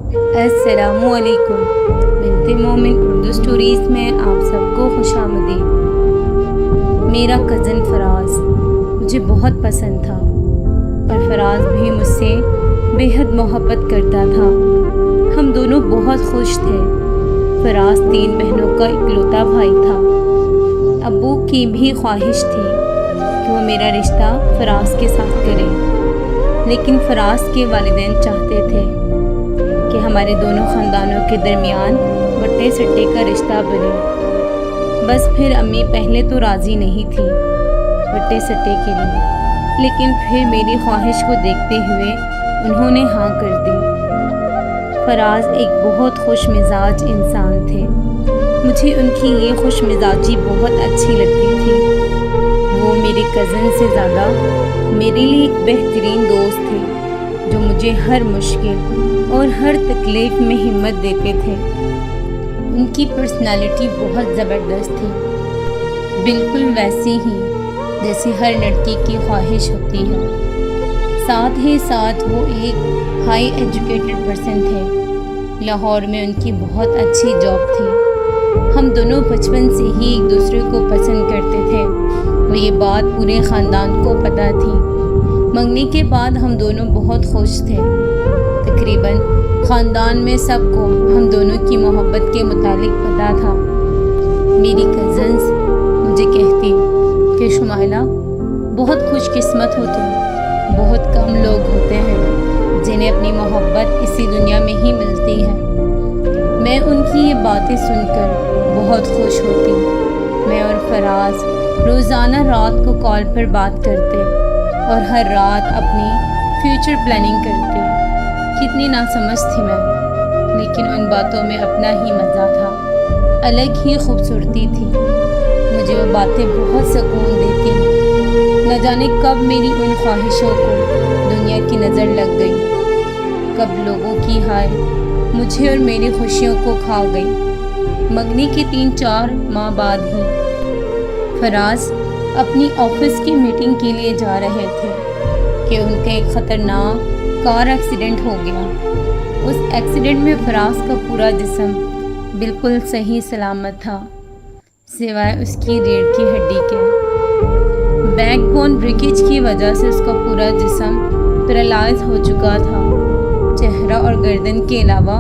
السلام علیکم۔ بنت مومن اردو سٹوریز میں آپ سب کو خوش آمدید۔ میرا کزن فراز مجھے بہت پسند تھا اور فراز بھی مجھ سے بے حد محبت کرتا تھا۔ ہم دونوں بہت خوش تھے۔ فراز 3 بہنوں کا اکلوتا بھائی تھا۔ ابو کی بھی خواہش تھی کہ وہ میرا رشتہ فراز کے ساتھ کرے، لیکن فراز کے والدین چاہتے تھے کہ ہمارے دونوں خاندانوں کے درمیان بٹے سٹے کا رشتہ بنے۔ بس پھر امی پہلے تو راضی نہیں تھی بٹے سٹے کے لیے، لیکن پھر میری خواہش کو دیکھتے ہوئے انہوں نے ہاں کر دی۔ فراز ایک بہت خوش مزاج انسان تھے۔ مجھے ان کی یہ خوش مزاجی بہت اچھی لگتی تھی۔ وہ میرے کزن سے زیادہ میرے لیے ایک بہترین دوست تھے جو مجھے ہر مشکل اور ہر تکلیف میں ہمت دیتے تھے۔ ان کی پرسنالٹی بہت زبردست تھی، بالکل ویسی ہی جیسے ہر لڑکی کی خواہش ہوتی ہے۔ ساتھ ہی ساتھ وہ ایک ہائی ایجوکیٹڈ پرسن تھے۔ لاہور میں ان کی بہت اچھی جاب تھی۔ ہم دونوں بچپن سے ہی ایک دوسرے کو پسند کرتے تھے اور یہ بات پورے خاندان کو پتہ تھی۔ منگنی کے بعد ہم دونوں بہت خوش تھے۔ تقریباً خاندان میں سب کو ہم دونوں کی محبت کے متعلق پتہ تھا۔ میری کزنز مجھے کہتی کہ شمائلہ بہت خوش قسمت ہو تم، بہت کم لوگ ہوتے ہیں جنہیں اپنی محبت اسی دنیا میں ہی ملتی ہے۔ میں ان کی یہ باتیں سن کر بہت خوش ہوتی۔ میں اور فراز روزانہ رات کو کال پر بات کرتے اور ہر رات اپنی فیوچر پلاننگ کرتے۔ کتنی ناسمجھ تھی میں، لیکن ان باتوں میں اپنا ہی مزہ تھا، الگ ہی خوبصورتی تھی۔ مجھے وہ باتیں بہت سکون دیتی۔ نہ جانے کب میری ان خواہشوں کو دنیا کی نظر لگ گئی، کب لوگوں کی ہائے مجھے اور میری خوشیوں کو کھا گئی۔ منگنی کے 3-4 ماہ بعد ہی فراز اپنی آفس کی میٹنگ کے لیے جا رہے تھے کہ ان کا ایک خطرناک کار ایکسیڈنٹ ہو گیا۔ اس ایکسیڈنٹ میں فراز کا پورا جسم بالکل صحیح سلامت تھا، سوائے اس کی ریڑھ کی ہڈی کے۔ بیک بون بریکیج کی وجہ سے اس کا پورا جسم پیرالائز ہو چکا تھا۔ چہرہ اور گردن کے علاوہ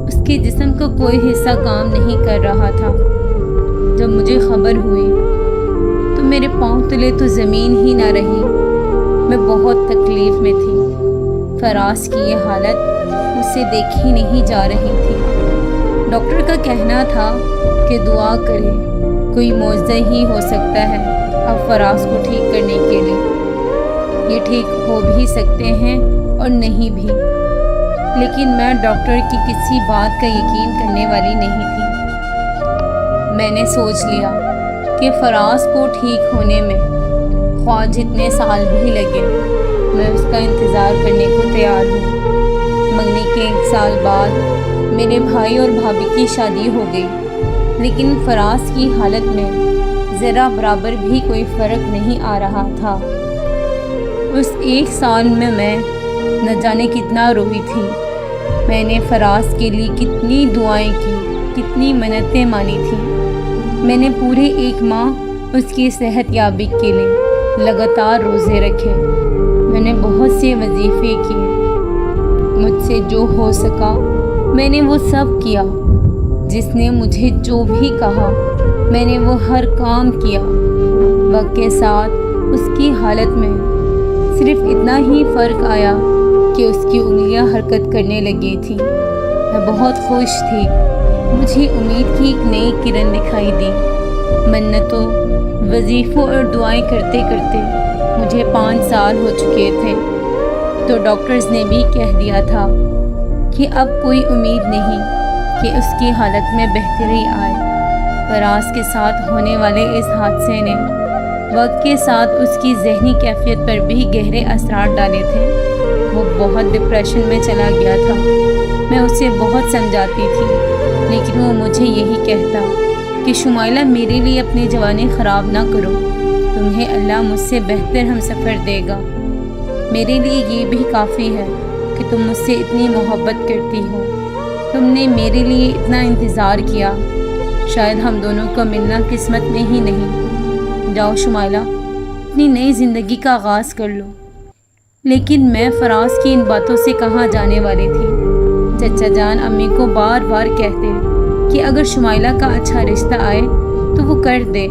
اس کے جسم کا کوئی حصہ کام نہیں کر رہا تھا۔ جب مجھے خبر ہوئی تو میرے پاؤں تلے تو زمین ہی نہ رہی۔ میں بہت تکلیف میں تھی۔ فراز کی یہ حالت مجھ سے دیکھی نہیں جا رہی تھی۔ ڈاکٹر کا کہنا تھا کہ دعا کرے، کوئی معجزہ ہی ہو سکتا ہے اب فراز کو ٹھیک کرنے کے لیے۔ یہ ٹھیک ہو بھی سکتے ہیں اور نہیں بھی، لیکن میں ڈاکٹر کی کسی بات کا یقین کرنے والی نہیں تھی۔ میں نے سوچ لیا کہ فراز کو ٹھیک ہونے میں خواہ جتنے سال بھی لگے، میں اس کا انتظار کرنے کو تیار ہوں۔ منگنی کے 1 سال بعد میرے بھائی اور بھابھی کی شادی ہو گئی، لیکن فراز کی حالت میں ذرا برابر بھی کوئی فرق نہیں آ رہا تھا۔ اس 1 سال میں نہ جانے کتنا روئی تھی۔ میں نے فراز کے لیے کتنی دعائیں کی، کتنی منتیں مانی تھیں۔ میں نے پورے 1 ماہ اس کی صحت یابی کے لیے لگاتار روزے رکھے۔ میں نے بہت سے وظیفے کیے۔ مجھ سے جو ہو سکا میں نے وہ سب کیا۔ جس نے مجھے جو بھی کہا میں نے وہ ہر کام کیا۔ وقت کے ساتھ اس کی حالت میں صرف اتنا ہی فرق آیا کہ اس کی انگلیاں حرکت کرنے لگی تھیں۔ میں بہت خوش تھی۔ مجھے امید کی ایک نئی کرن دکھائی دی۔ منتوں، وظیفوں اور دعائیں کرتے کرتے مجھے 5 سال ہو چکے تھے، تو ڈاکٹرز نے بھی کہہ دیا تھا کہ اب کوئی امید نہیں کہ اس کی حالت میں بہتری آئے۔ فراز کے ساتھ ہونے والے اس حادثے نے وقت کے ساتھ اس کی ذہنی کیفیت پر بھی گہرے اثرات ڈالے تھے۔ وہ بہت ڈپریشن میں چلا گیا تھا۔ میں اسے بہت سمجھاتی تھی، لیکن وہ مجھے یہی کہتا کہ شمائلہ میرے لیے اپنی جوانی خراب نہ کرو، تمہیں اللہ مجھ سے بہتر ہم سفر دے گا۔ میرے لیے یہ بھی کافی ہے کہ تم مجھ سے اتنی محبت کرتی ہو، تم نے میرے لیے اتنا انتظار کیا، شاید ہم دونوں کا ملنا قسمت میں ہی نہیں۔ جاؤ شمائلہ، اپنی نئی زندگی کا آغاز کر لو۔ لیکن میں فراز کی ان باتوں سے کہاں جانے والی تھی۔ چچا جان امی کو بار بار کہتے کہ اگر شمائلہ کا اچھا رشتہ آئے تو وہ کر دے،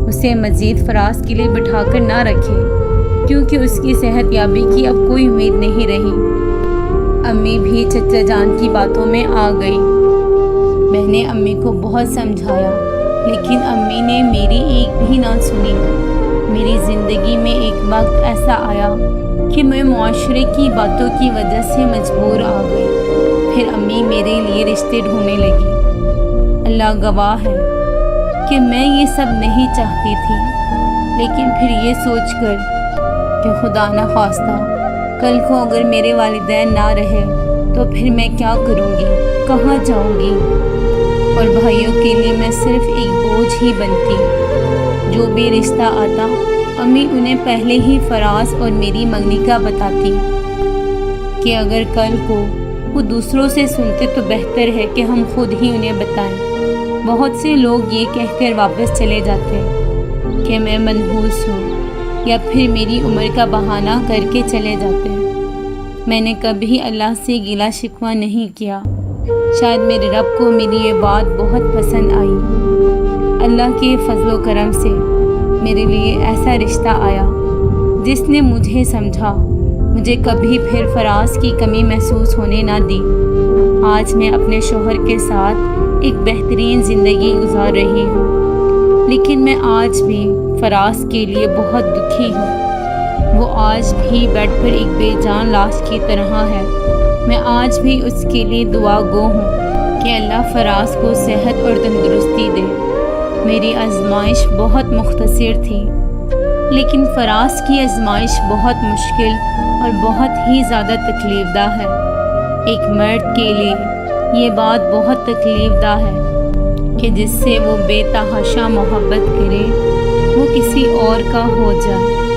اسے مزید فراز کے لیے بٹھا کر نہ رکھے، کیونکہ اس کی صحت یابی کی اب کوئی امید نہیں رہی۔ امی بھی چچا جان کی باتوں میں آ گئی۔ میں نے امی کو بہت سمجھایا، لیکن امی نے میری ایک بھی نہ سنی۔ میری زندگی میں ایک وقت ایسا آیا کہ میں معاشرے کی باتوں کی وجہ سے مجبور آ گئی۔ پھر امی میرے لیے رشتے ڈھونڈنے لگی۔ اللہ گواہ ہے کہ میں یہ سب نہیں چاہتی تھی، لیکن پھر یہ سوچ کر کہ خدا نہ خواستہ کل کو اگر میرے والدین نہ رہے تو پھر میں کیا کروں گی، کہاں جاؤں گی؟ اور بھائیوں کے لیے میں صرف ایک بوجھ ہی بنتی۔ جو بھی رشتہ آتا امی انہیں پہلے ہی فراز اور میری منگنی کا بتاتی کہ اگر کل کو وہ دوسروں سے سنتے تو بہتر ہے کہ ہم خود ہی انہیں بتائیں۔ بہت سے لوگ یہ کہہ کر واپس چلے جاتے کہ میں منحوس ہوں، یا پھر میری عمر کا بہانہ کر کے چلے جاتے۔ میں نے کبھی اللہ سے گلہ شکوہ نہیں کیا۔ شاید میرے رب کو میری یہ بات بہت پسند آئی۔ اللہ کے فضل و کرم سے میرے لیے ایسا رشتہ آیا جس نے مجھے سمجھا، مجھے کبھی پھر فراز کی کمی محسوس ہونے نہ دی۔ آج میں اپنے شوہر کے ساتھ ایک بہترین زندگی گزار رہی ہوں، لیکن میں آج بھی فراز کے لیے بہت دکھی ہوں۔ وہ آج بھی بیڈ پر ایک بے جان لاش کی طرح ہے۔ میں آج بھی اس کے لیے دعا گو ہوں کہ اللہ فراز کو صحت اور تندرستی دے۔ میری آزمائش بہت مختصر تھی، لیکن فراز کی آزمائش بہت مشکل اور بہت ہی زیادہ تکلیف دہ ہے۔ ایک مرد کے لیے یہ بات بہت تکلیف دہ ہے کہ جس سے وہ بے تحاشا محبت کرے وہ کسی اور کا ہو جائے۔